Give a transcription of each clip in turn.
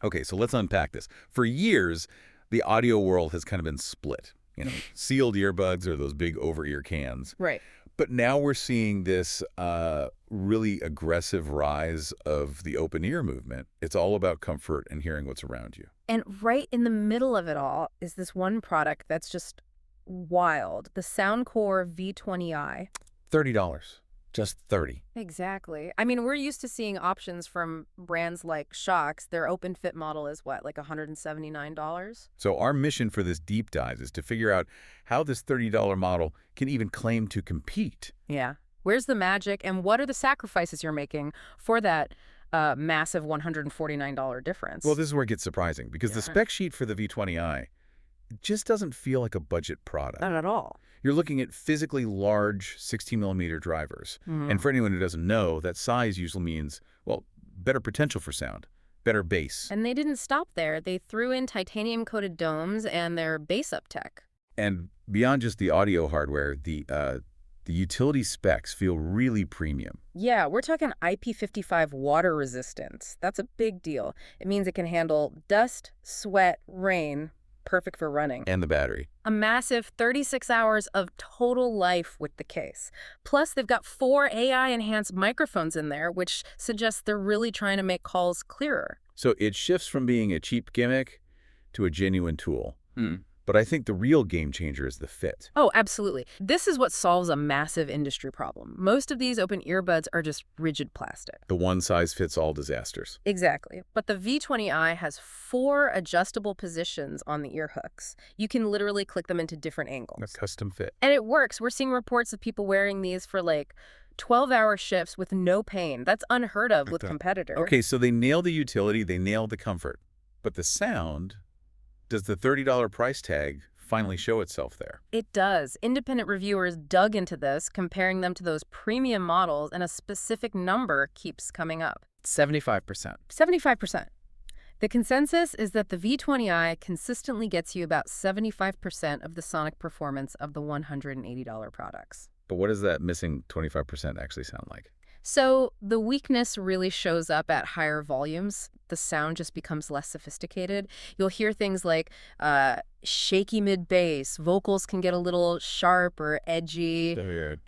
Okay, so let's unpack this. For years, the audio world has kind of been split. Sealed earbuds or those big over-ear cans. Right. But now we're seeing this really aggressive rise of the open ear movement. It's all about comfort and hearing what's around you. And right in the middle of it all is this one product that's just wild, the Soundcore V20i. $30. Just 30. Exactly. I mean, we're used to seeing options from brands like Shocks. Their open fit model is what, like $179? So our mission for this deep dive is to figure out how this $30 model can even claim to compete. Yeah. Where's the magic and what are the sacrifices you're making for that massive $149 difference? Well, this is where it gets surprising because the spec sheet for the V20i just doesn't feel like a budget product. Not at all. You're looking at physically large 16mm drivers. And for anyone who doesn't know, that size usually means, well, better potential for sound, better bass. And they didn't stop there. They threw in titanium-coated domes and their bass-up tech. And beyond just the audio hardware, the utility specs feel really premium. Yeah, we're talking IP55 water resistance. That's a big deal. It means it can handle dust, sweat, rain. Perfect for running. And the battery. A massive 36 hours of total life with the case. Plus, they've got 4 AI-enhanced microphones in there, which suggests they're really trying to make calls clearer. So it shifts from being a cheap gimmick to a genuine tool. But I think the real game changer is the fit. Oh, absolutely. This is what solves a massive industry problem. Most of these open earbuds are just rigid plastic. The one-size-fits-all disasters. Exactly. But the V20i has 4 adjustable positions on the ear hooks. You can literally click them into different angles. A custom fit. And it works. We're seeing reports of people wearing these for like 12-hour shifts with no pain. That's unheard of with competitors. Okay, so they nailed the utility, they nailed the comfort. But the sound... Does the $30 price tag finally show itself there? It does. Independent reviewers dug into this, comparing them to those premium models, and a specific number keeps coming up. 75%. 75%. The consensus is that the V20i consistently gets you about 75% of the sonic performance of the $180 products. But what does that missing 25% actually sound like? So the weakness really shows up at higher volumes. The sound just becomes less sophisticated. You'll hear things like shaky mid-bass. Vocals can get a little sharp or edgy.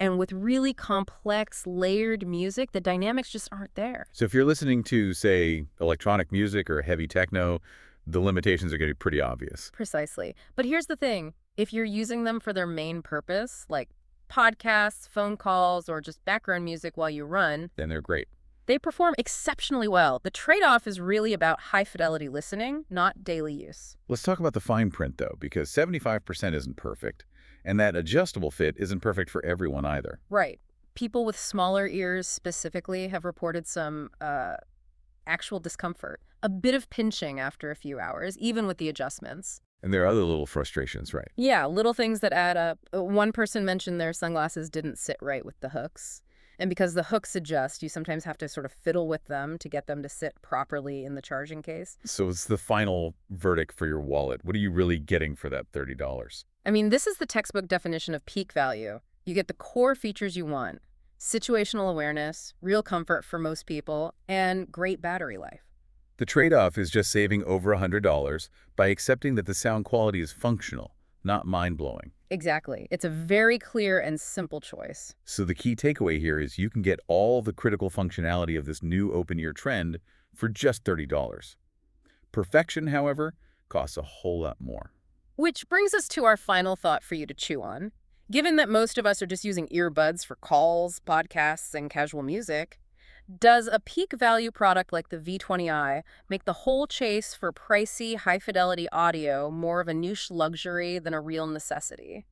And with really complex, layered music, the dynamics just aren't there. So if you're listening to, say, electronic music or heavy techno, the limitations are going to be pretty obvious. Precisely. But here's the thing. If you're using them for their main purpose, like podcasts, phone calls, or just background music while you run, then they're great. They perform exceptionally well. The trade-off is really about high-fidelity listening, not daily use. Let's talk about the fine print, though, because 75% isn't perfect, and that adjustable fit isn't perfect for everyone either. Right. People with smaller ears specifically have reported some actual discomfort, a bit of pinching after a few hours, even with the adjustments. And there are other little frustrations, right? Yeah, little things that add up. One person mentioned their sunglasses didn't sit right with the hooks. And because the hooks adjust, you sometimes have to sort of fiddle with them to get them to sit properly in the charging case. So it's the final verdict for your wallet. What are you really getting for that $30? I mean, this is the textbook definition of peak value. You get the core features you want: situational awareness, real comfort for most people, and great battery life. The trade-off is just saving over $100 by accepting that the sound quality is functional, not mind-blowing. Exactly. It's a very clear and simple choice. So the key takeaway here is you can get all the critical functionality of this new open-ear trend for just $30. Perfection, however, costs a whole lot more. Which brings us to our final thought for you to chew on. Given that most of us are just using earbuds for calls, podcasts, and casual music, does a peak value product like the V20i make the whole chase for pricey, high-fidelity audio more of a niche luxury than a real necessity?